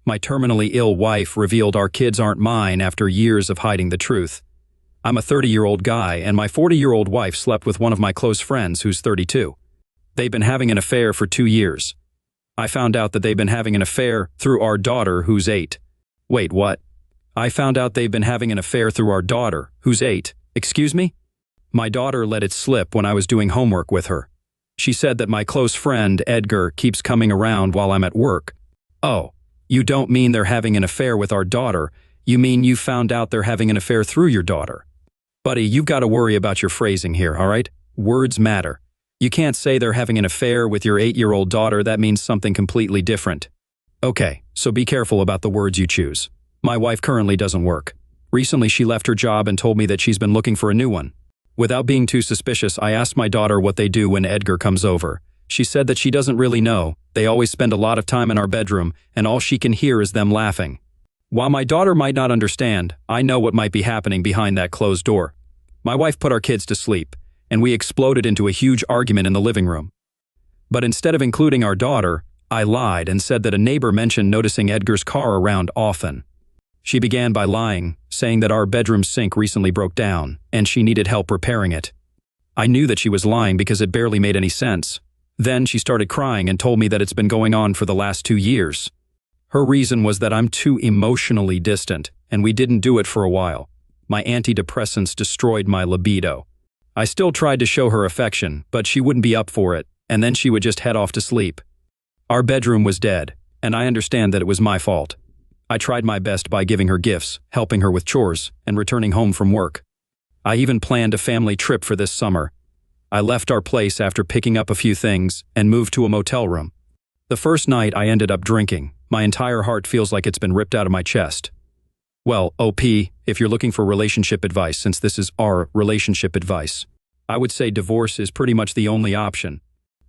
My terminally ill wife revealed our kids aren't mine after years of hiding the truth. I'm a 30-year-old guy, and my 40-year-old wife slept with one of my close friends who's 32. They've been having an affair for 2 years. I found out that they've been having an affair through our daughter who's 8. Wait, what? I found out they've been having an affair through our daughter who's 8. Excuse me? My daughter let it slip when I was doing homework with her. She said that my close friend, Edgar, keeps coming around while I'm at work. Oh, you don't mean they're having an affair with our daughter. You mean you found out they're having an affair through your daughter. Buddy, you've got to worry about your phrasing here, all right? Words matter. You can't say they're having an affair with your 8-year-old daughter. That means something completely different. Okay, so be careful about the words you choose. My wife currently doesn't work. Recently, she left her job and told me that she's been looking for a new one. Without being too suspicious, I asked my daughter what they do when Edgar comes over. She said that she doesn't really know. They always spend a lot of time in our bedroom, and all she can hear is them laughing. While my daughter might not understand, I know what might be happening behind that closed door. My wife put our kids to sleep, and we exploded into a huge argument in the living room. But instead of including our daughter, I lied and said that a neighbor mentioned noticing Edgar's car around often. She began by lying, saying that our bedroom sink recently broke down, and she needed help repairing it. I knew that she was lying because it barely made any sense. Then she started crying and told me that it's been going on for the last 2 years. Her reason was that I'm too emotionally distant, and we didn't do it for a while. My antidepressants destroyed my libido. I still tried to show her affection, but she wouldn't be up for it, and then she would just head off to sleep. Our bedroom was dead, and I understand that it was my fault. I tried my best by giving her gifts, helping her with chores, and returning home from work. I even planned a family trip for this summer. I left our place after picking up a few things and moved to a motel room. The first night I ended up drinking. My entire heart feels like it's been ripped out of my chest. Well, OP, if you're looking for relationship advice, since this is our relationship advice, I would say divorce is pretty much the only option.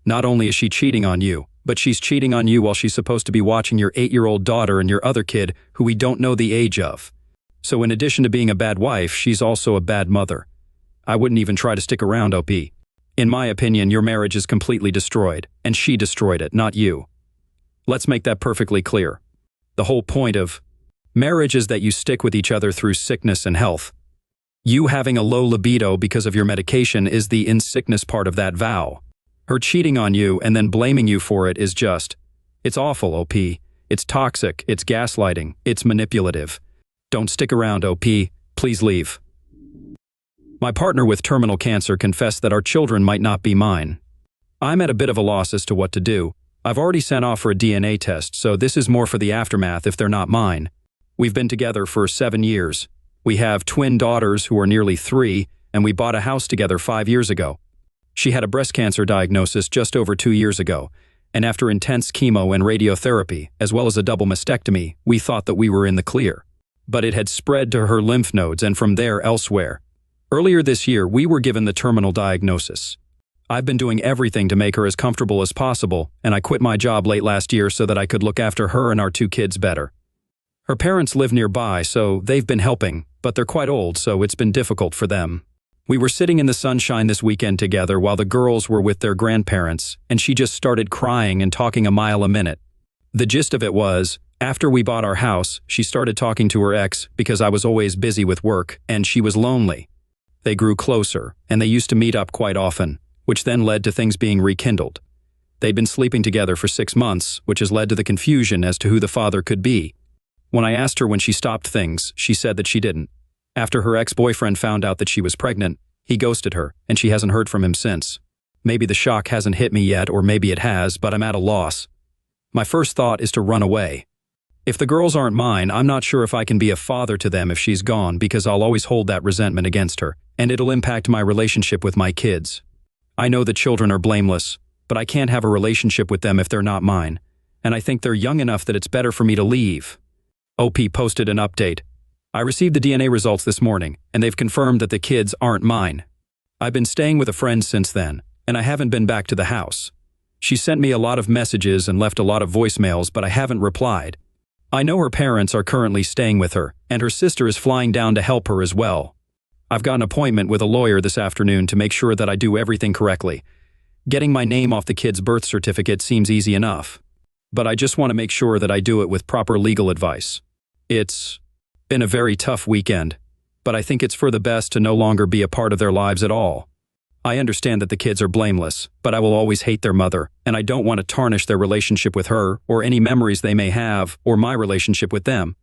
Not only is she cheating on you, but she's cheating on you while she's supposed to be watching your 8-year-old daughter and your other kid who we don't know the age of. So in addition to being a bad wife, she's also a bad mother. I wouldn't even try to stick around, OP. In my opinion, your marriage is completely destroyed, and she destroyed it, not you. Let's make that perfectly clear. The whole point of marriage is that you stick with each other through sickness and health. You having a low libido because of your medication is the in-sickness part of that vow. Her cheating on you and then blaming you for it is it's awful, OP. It's toxic, it's gaslighting, it's manipulative. Don't stick around, OP. Please leave. My partner with terminal cancer confessed that our children might not be mine. I'm at a bit of a loss as to what to do. I've already sent off for a DNA test, so this is more for the aftermath if they're not mine. We've been together for 7 years. We have twin daughters who are nearly 3, and we bought a house together 5 years ago. She had a breast cancer diagnosis just over 2 years ago, and after intense chemo and radiotherapy, as well as a double mastectomy, we thought that we were in the clear. But it had spread to her lymph nodes and from there elsewhere. Earlier this year, we were given the terminal diagnosis. I've been doing everything to make her as comfortable as possible, and I quit my job late last year so that I could look after her and our 2 kids better. Her parents live nearby, so they've been helping, but they're quite old, so it's been difficult for them. We were sitting in the sunshine this weekend together while the girls were with their grandparents, and she just started crying and talking a mile a minute. The gist of it was, after we bought our house, she started talking to her ex because I was always busy with work, and she was lonely. They grew closer, and they used to meet up quite often, which then led to things being rekindled. They'd been sleeping together for 6 months, which has led to the confusion as to who the father could be. When I asked her when she stopped things, she said that she didn't. After her ex-boyfriend found out that she was pregnant, he ghosted her, and she hasn't heard from him since. Maybe the shock hasn't hit me yet, or maybe it has, but I'm at a loss. My first thought is to run away. If the girls aren't mine, I'm not sure if I can be a father to them if she's gone because I'll always hold that resentment against her, and it'll impact my relationship with my kids. I know the children are blameless, but I can't have a relationship with them if they're not mine, and I think they're young enough that it's better for me to leave. OP posted an update. I received the DNA results this morning, and they've confirmed that the kids aren't mine. I've been staying with a friend since then, and I haven't been back to the house. She sent me a lot of messages and left a lot of voicemails, but I haven't replied. I know her parents are currently staying with her, and her sister is flying down to help her as well. I've got an appointment with a lawyer this afternoon to make sure that I do everything correctly. Getting my name off the kid's birth certificate seems easy enough. but I just want to make sure that I do it with proper legal advice. It's been a very tough weekend, but I think it's for the best to no longer be a part of their lives at all. I understand that the kids are blameless, but I will always hate their mother, and I don't want to tarnish their relationship with her or any memories they may have or my relationship with them.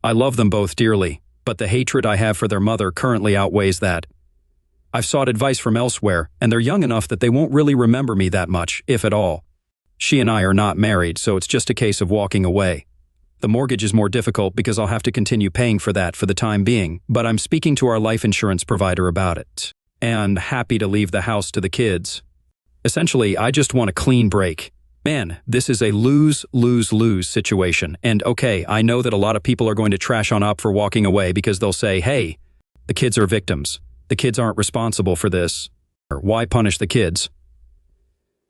I love them both dearly, but the hatred I have for their mother currently outweighs that. I've sought advice from elsewhere, and they're young enough that they won't really remember me that much, if at all. She and I are not married, so it's just a case of walking away. The mortgage is more difficult because I'll have to continue paying for that for the time being, but I'm speaking to our life insurance provider about it. And happy to leave the house to the kids. Essentially, I just want a clean break. Man, this is a lose-lose-lose situation. And okay, I know that a lot of people are going to trash on Up for walking away because they'll say, hey, the kids are victims. The kids aren't responsible for this. Or why punish the kids?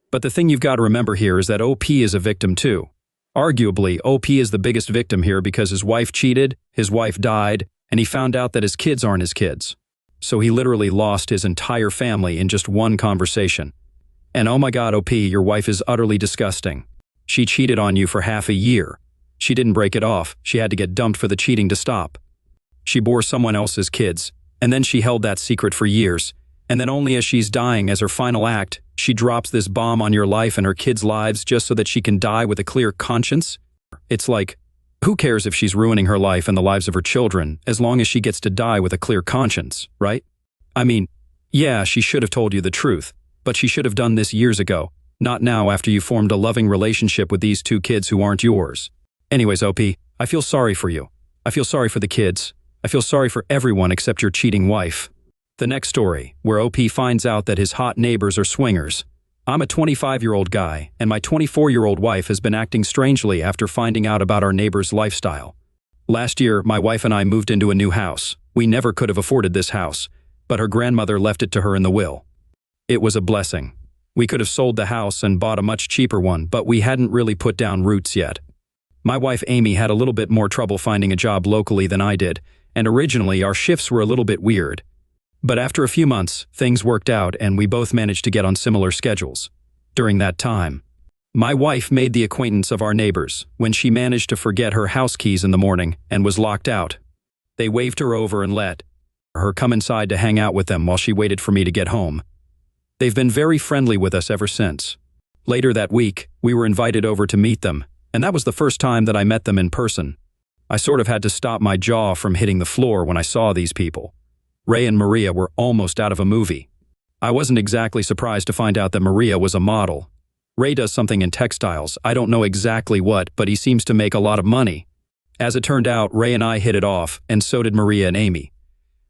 But the thing you've got to remember here is that OP is a victim too. Arguably, OP is the biggest victim here because his wife cheated, his wife died, and he found out that his kids aren't his kids. So he literally lost his entire family in just one conversation. And oh my God, OP, your wife is utterly disgusting. She cheated on you for half a year. She didn't break it off. She had to get dumped for the cheating to stop. She bore someone else's kids, and then she held that secret for years. And then only as she's dying as her final act, she drops this bomb on your life and her kids' lives just so that she can die with a clear conscience? It's like, who cares if she's ruining her life and the lives of her children, as long as she gets to die with a clear conscience, right? I mean, yeah, she should have told you the truth, but she should have done this years ago, not now after you formed a loving relationship with these two kids who aren't yours. Anyways, OP, I feel sorry for you. I feel sorry for the kids. I feel sorry for everyone except your cheating wife. The next story, where OP finds out that his hot neighbors are swingers. I'm a 25-year-old guy, and my 24-year-old wife has been acting strangely after finding out about our neighbor's lifestyle. Last year, my wife and I moved into a new house. We never could have afforded this house, but her grandmother left it to her in the will. It was a blessing. We could have sold the house and bought a much cheaper one, but we hadn't really put down roots yet. My wife Amy had a little bit more trouble finding a job locally than I did, and originally our shifts were a little bit weird. But after a few months, things worked out and we both managed to get on similar schedules. During that time, my wife made the acquaintance of our neighbors when she managed to forget her house keys in the morning and was locked out. They waved her over and let her come inside to hang out with them while she waited for me to get home. They've been very friendly with us ever since. Later that week, we were invited over to meet them, and that was the first time that I met them in person. I sort of had to stop my jaw from hitting the floor when I saw these people. Ray and Maria were almost out of a movie. I wasn't exactly surprised to find out that Maria was a model. Ray does something in textiles. I don't know exactly what, but he seems to make a lot of money. As it turned out, Ray and I hit it off, and so did Maria and Amy.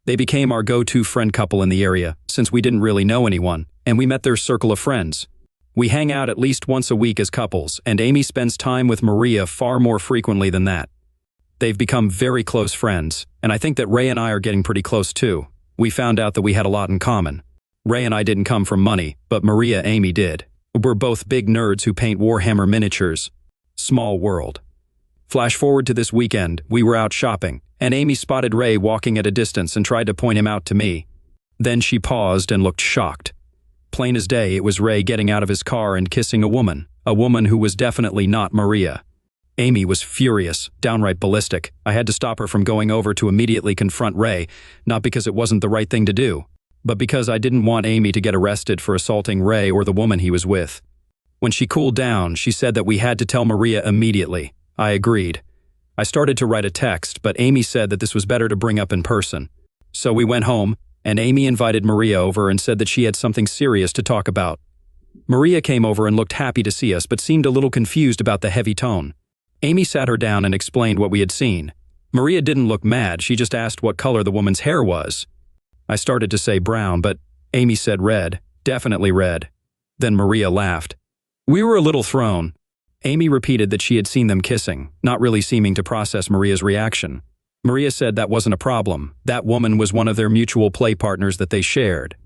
They became our go-to friend couple in the area, since we didn't really know anyone, and we met their circle of friends. We hang out at least once a week as couples, and Amy spends time with Maria far more frequently than that. They've become very close friends, and I think that Ray and I are getting pretty close too. We found out that we had a lot in common. Ray and I didn't come from money, but Maria and Amy did. We're both big nerds who paint Warhammer miniatures. Small world. Flash forward to this weekend, we were out shopping, and Amy spotted Ray walking at a distance and tried to point him out to me. Then she paused and looked shocked. Plain as day, it was Ray getting out of his car and kissing a woman who was definitely not Maria. Amy was furious, downright ballistic. I had to stop her from going over to immediately confront Ray, not because it wasn't the right thing to do, but because I didn't want Amy to get arrested for assaulting Ray or the woman he was with. When she cooled down, she said that we had to tell Maria immediately. I agreed. I started to write a text, but Amy said that this was better to bring up in person. So we went home, and Amy invited Maria over and said that she had something serious to talk about. Maria came over and looked happy to see us, but seemed a little confused about the heavy tone. Amy sat her down and explained what we had seen. Maria didn't look mad, she just asked what color the woman's hair was. I started to say brown, but Amy said red, definitely red. Then Maria laughed. We were a little thrown. Amy repeated that she had seen them kissing, not really seeming to process Maria's reaction. Maria said that wasn't a problem. That woman was one of their mutual play partners that they shared.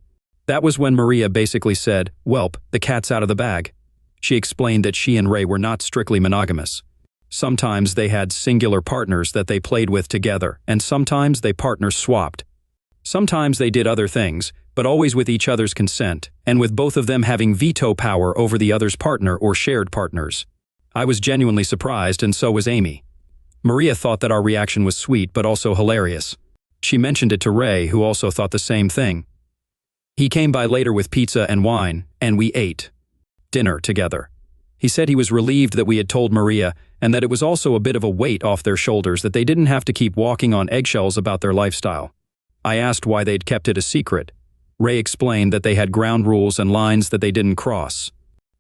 That was when Maria basically said, "Welp, the cat's out of the bag." She explained that she and Ray were not strictly monogamous. Sometimes they had singular partners that they played with together, and sometimes they partner swapped. Sometimes they did other things, but always with each other's consent, and with both of them having veto power over the other's partner or shared partners. I was genuinely surprised, and so was Amy. Maria thought that our reaction was sweet but also hilarious. She mentioned it to Ray, who also thought the same thing. He came by later with pizza and wine, and we ate dinner together. He said he was relieved that we had told Maria, and that it was also a bit of a weight off their shoulders that they didn't have to keep walking on eggshells about their lifestyle. I asked why they'd kept it a secret. Ray explained that they had ground rules and lines that they didn't cross.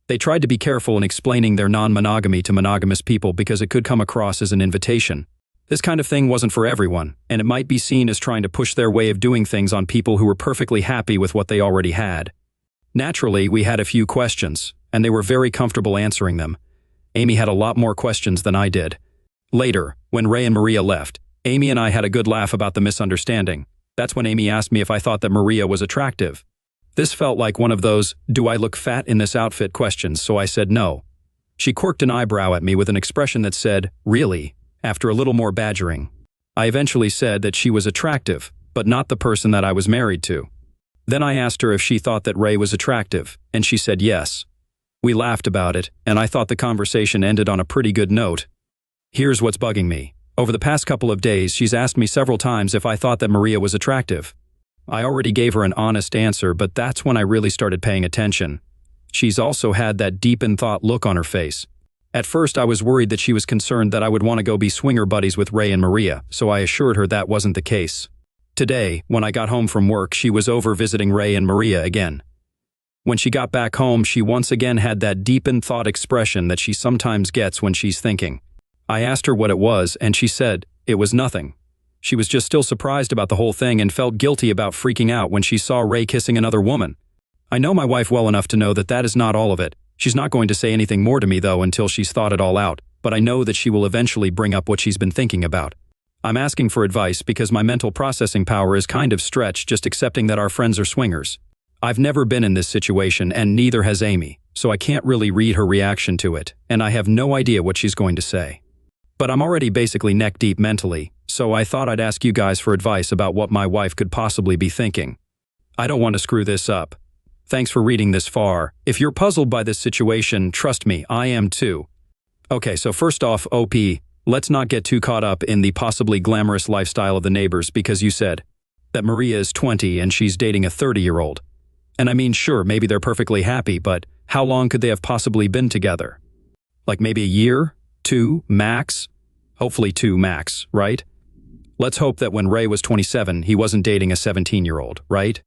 They tried to be careful in explaining their non-monogamy to monogamous people because it could come across as an invitation. This kind of thing wasn't for everyone, and it might be seen as trying to push their way of doing things on people who were perfectly happy with what they already had. Naturally, we had a few questions, and they were very comfortable answering them. Amy had a lot more questions than I did. Later, when Ray and Maria left, Amy and I had a good laugh about the misunderstanding. That's when Amy asked me if I thought that Maria was attractive. This felt like one of those, "do I look fat in this outfit?" questions, so I said no. She quirked an eyebrow at me with an expression that said, "Really?" After a little more badgering. I eventually said that she was attractive, but not the person that I was married to. Then I asked her if she thought that Ray was attractive, and she said yes. We laughed about it, and I thought the conversation ended on a pretty good note. Here's what's bugging me. Over the past couple of days, she's asked me several times if I thought that Maria was attractive. I already gave her an honest answer, but that's when I really started paying attention. She's also had that deep-in-thought look on her face. At first, I was worried that she was concerned that I would want to go be swinger buddies with Ray and Maria, so I assured her that wasn't the case. Today, when I got home from work, she was over visiting Ray and Maria again. When she got back home, she once again had that deep-in-thought expression that she sometimes gets when she's thinking. I asked her what it was, and she said it was nothing. She was just still surprised about the whole thing and felt guilty about freaking out when she saw Ray kissing another woman. I know my wife well enough to know that that is not all of it. She's not going to say anything more to me, though, until she's thought it all out, but I know that she will eventually bring up what she's been thinking about. I'm asking for advice because my mental processing power is kind of stretched just accepting that our friends are swingers. I've never been in this situation, and neither has Amy, so I can't really read her reaction to it, and I have no idea what she's going to say. But I'm already basically neck-deep mentally, so I thought I'd ask you guys for advice about what my wife could possibly be thinking. I don't want to screw this up. Thanks for reading this far. If you're puzzled by this situation, trust me, I am too. Okay, so first off, OP, let's not get too caught up in the possibly glamorous lifestyle of the neighbors because you said that Maria is 20 and she's dating a 30-year-old. And I mean, sure, maybe they're perfectly happy, but how long could they have possibly been together? Like maybe a year? 2, max? Hopefully 2 max, right? Let's hope that when Ray was 27, he wasn't dating a 17-year-old, right?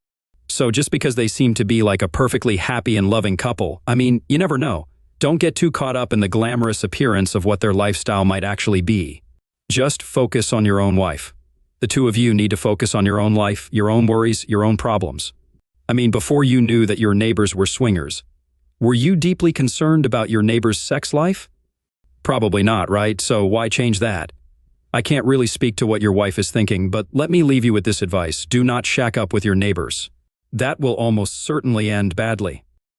So just because they seem to be like a perfectly happy and loving couple, I mean, you never know. Don't get too caught up in the glamorous appearance of what their lifestyle might actually be. Just focus on your own wife. The two of you need to focus on your own life, your own worries, your own problems. I mean, before you knew that your neighbors were swingers, were you deeply concerned about your neighbor's sex life? Probably not, right? So why change that? I can't really speak to what your wife is thinking, but let me leave you with this advice. Do not shack up with your neighbors. That will almost certainly end badly.